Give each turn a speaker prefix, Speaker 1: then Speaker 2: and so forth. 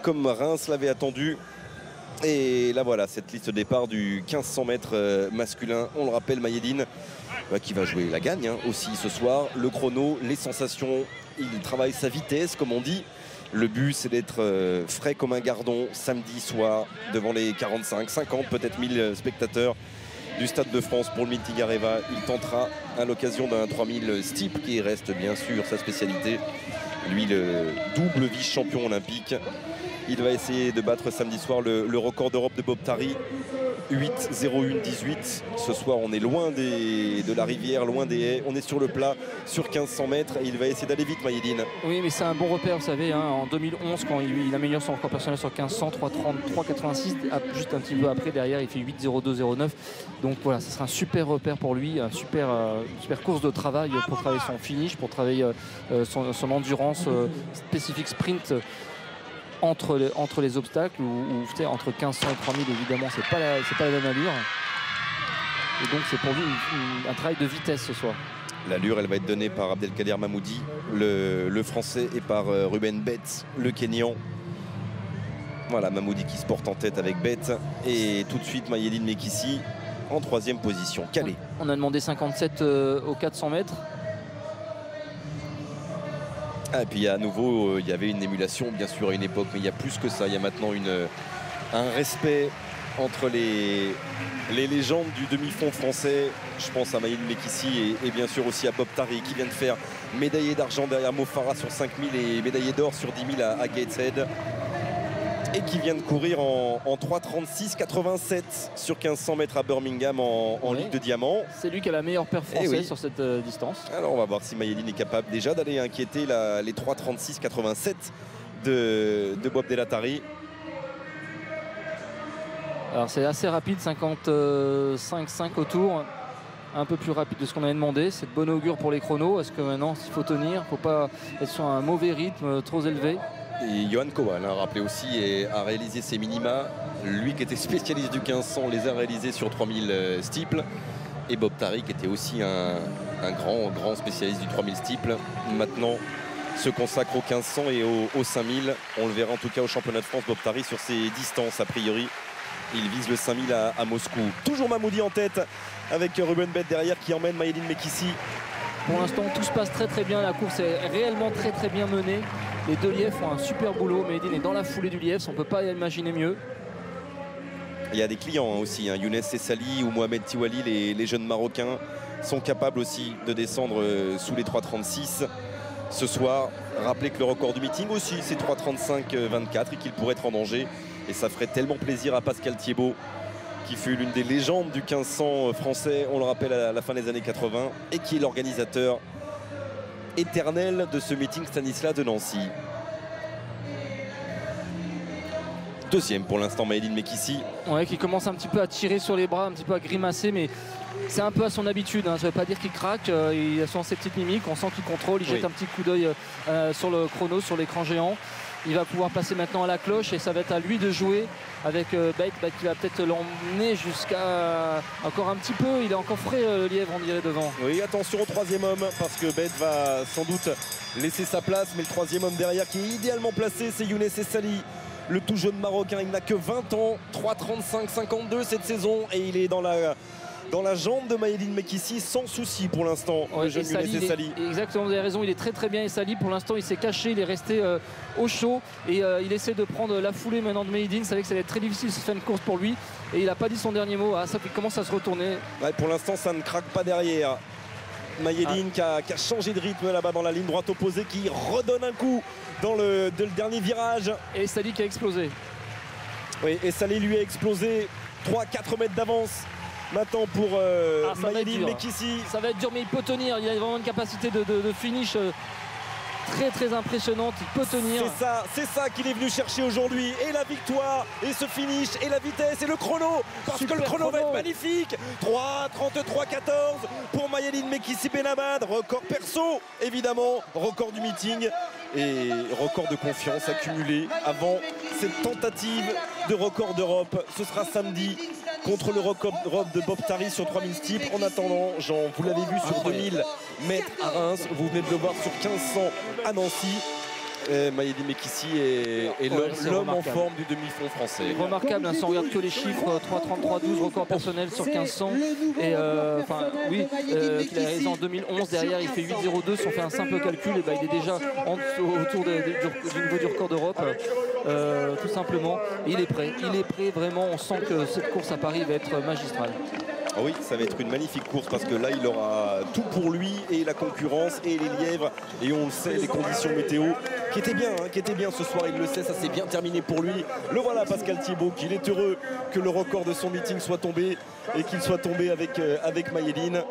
Speaker 1: comme Reims l'avait attendu. Et là voilà, cette liste de départ du 1500 mètres masculin, on le rappelle, Mayedine qui va jouer la gagne aussi ce soir. Le chrono, les sensations, il travaille sa vitesse comme on dit. Le but c'est d'être frais comme un gardon samedi soir devant les 45, 50, peut-être 1000 spectateurs du Stade de France pour le meeting Areva. Il tentera à l'occasion d'un 3000 steeple qui reste bien sûr sa spécialité. Lui, le double vice-champion olympique. Il va essayer de battre samedi soir le record d'Europe de Bob Tari, 8-01-18. Ce soir, on est loin de la rivière, loin des haies. On est sur le plat, sur 1500 mètres. Et il va essayer d'aller vite, Mayedine.
Speaker 2: Oui, mais c'est un bon repère, vous savez. En 2011, quand il améliore son record personnel sur 1500, 3-30, 3-86, juste un petit peu après, derrière, il fait 8-02-09. Donc voilà, ce sera un super repère pour lui, une super course de travail pour travailler son finish, pour travailler son endurance spécifique sprint. Entre les obstacles ou entre 1500 et 3000 évidemment c'est pas la même allure et donc c'est pour lui un travail de vitesse ce soir.
Speaker 1: L'allure elle va être donnée par Abdelkader Mahmoudi le français et par Ruben Bett le Kenyan. Voilà Mahmoudi qui se porte en tête avec Bett et tout de suite Mayedine Mekissi en 3e position. Calais.
Speaker 2: On a demandé 57 aux 400 mètres.
Speaker 1: Et puis à nouveau, il y avait une émulation, bien sûr, à une époque, mais il y a plus que ça. Il y a maintenant un respect entre les légendes du demi-fond français. Je pense à Mayedine Mekissi et bien sûr aussi à Bob Tari, qui vient de faire médaillé d'argent derrière Mo Farah sur 5000 et médaillé d'or sur 10 000 à Gateshead. Et qui vient de courir en 3:36,87 sur 1500 mètres à Birmingham en Ligue de Diamant.
Speaker 2: C'est lui qui a la meilleure paire française sur cette distance.
Speaker 1: Alors on va voir si Mayedine est capable déjà d'aller inquiéter les 3:36,87 de Bob Delatari.
Speaker 2: Alors c'est assez rapide, 55,5 autour. Un peu plus rapide de ce qu'on avait demandé. C'est de bon augure pour les chronos. Est-ce que maintenant, s'il faut tenir, il ne faut pas être sur un mauvais rythme trop élevé.
Speaker 1: Et Johan Kowal, rappelé aussi, a réalisé ses minima. Lui qui était spécialiste du 1500 les a réalisés sur 3000 steeple. Et Bob Tari qui était aussi un grand spécialiste du 3000 steeple. Maintenant se consacre au 1500 et au 5000. On le verra en tout cas au championnat de France, Bob Tari sur ses distances a priori. Il vise le 5000 à Moscou. Toujours Mahmoudi en tête avec Ruben Bett derrière qui emmène Mayedine Mekissi.
Speaker 2: Pour l'instant tout se passe très bien. La course est réellement très bien menée. Les deux lièvres font un super boulot. Mayedine est dans la foulée du lièvre, on ne peut pas imaginer mieux.
Speaker 1: Il y a des clients aussi, Younes Essali ou Mohamed Tiwali, les jeunes Marocains sont capables aussi de descendre sous les 3:36 ce soir. Rappelez que le record du meeting aussi c'est 3:35-24 et qu'il pourrait être en danger. Et ça ferait tellement plaisir à Pascal Thiebaud qui fut l'une des légendes du 1500 français, on le rappelle à la fin des années 80 et qui est l'organisateur éternel de ce meeting Stanislas de Nancy. Deuxième pour l'instant Mayedine Mekissi.
Speaker 2: Ouais, qui commence un petit peu à tirer sur les bras, un petit peu à grimacer, mais c'est un peu à son habitude. Ça ne veut pas dire qu'il craque, il a ses petites mimiques, on sent qu'il contrôle, il jette un petit coup d'œil sur le chrono, sur l'écran géant. Il va pouvoir passer maintenant à la cloche et ça va être à lui de jouer avec Bett qui va peut-être l'emmener jusqu'à encore un petit peu. Il est encore frais le lièvre, on dirait devant.
Speaker 1: Oui, attention au troisième homme parce que Bett va sans doute laisser sa place, mais le troisième homme derrière qui est idéalement placé, c'est Younes Essali, le tout jeune Marocain. Il n'a que 20 ans, 3:35-52 cette saison et il est dans la jambe de Mayedine Mekissi sans souci pour l'instant, le jeune Younes Essali.
Speaker 2: Exactement, vous avez raison, il est très bien Essali. Pour l'instant, il s'est caché, il est resté au chaud et il essaie de prendre la foulée maintenant de Mayedine. C'est vrai que ça va être très difficile de faire une course pour lui et il n'a pas dit son dernier mot. Ça commence à se retourner.
Speaker 1: Ouais, pour l'instant, ça ne craque pas derrière. Mayedine qui a changé de rythme là-bas dans la ligne droite opposée, qui redonne un coup dans le dernier virage.
Speaker 2: Et Essali qui a explosé.
Speaker 1: Oui, Essali lui a explosé 3-4 mètres d'avance. Maintenant pour Mayedine Mekissi.
Speaker 2: Ça va être dur mais il peut tenir, il a vraiment une capacité de finish très impressionnante, il peut tenir.
Speaker 1: C'est ça qu'il est venu chercher aujourd'hui, et la victoire, et ce finish, et la vitesse, et le chrono, parce que le chrono va être magnifique. 3:33-14 pour Mayedine Mekissi Benhamad, record perso évidemment, record du meeting et record de confiance accumulé avant cette tentative de record d'Europe. Ce sera samedi contre le record d'Europe de Bob Tari sur 3000 steeple. En attendant, Jean, vous l'avez vu sur 2000 mètres à Reims, vous venez de le voir sur 1500 à Nancy. Mayedine Mekissi est l'homme en forme du demi-fond français.
Speaker 2: Remarquable, hein, si on regarde que les chiffres, 3.33.12 record personnel sur 1500. Et qu'il a réalisé en 2011. Derrière, il fait 8.02. Si on fait un simple calcul, et il est déjà autour du niveau du record d'Europe. Tout simplement. Et il est prêt. Vraiment. On sent que cette course à Paris va être magistrale.
Speaker 1: Ah oui, ça va être une magnifique course parce que là, il aura tout pour lui et la concurrence et les lièvres. Et on le sait, les conditions météo qui étaient bien ce soir, il le sait, ça s'est bien terminé pour lui. Le voilà, Pascal Thiébaut, qu'il est heureux que le record de son meeting soit tombé et qu'il soit tombé avec Mayedine.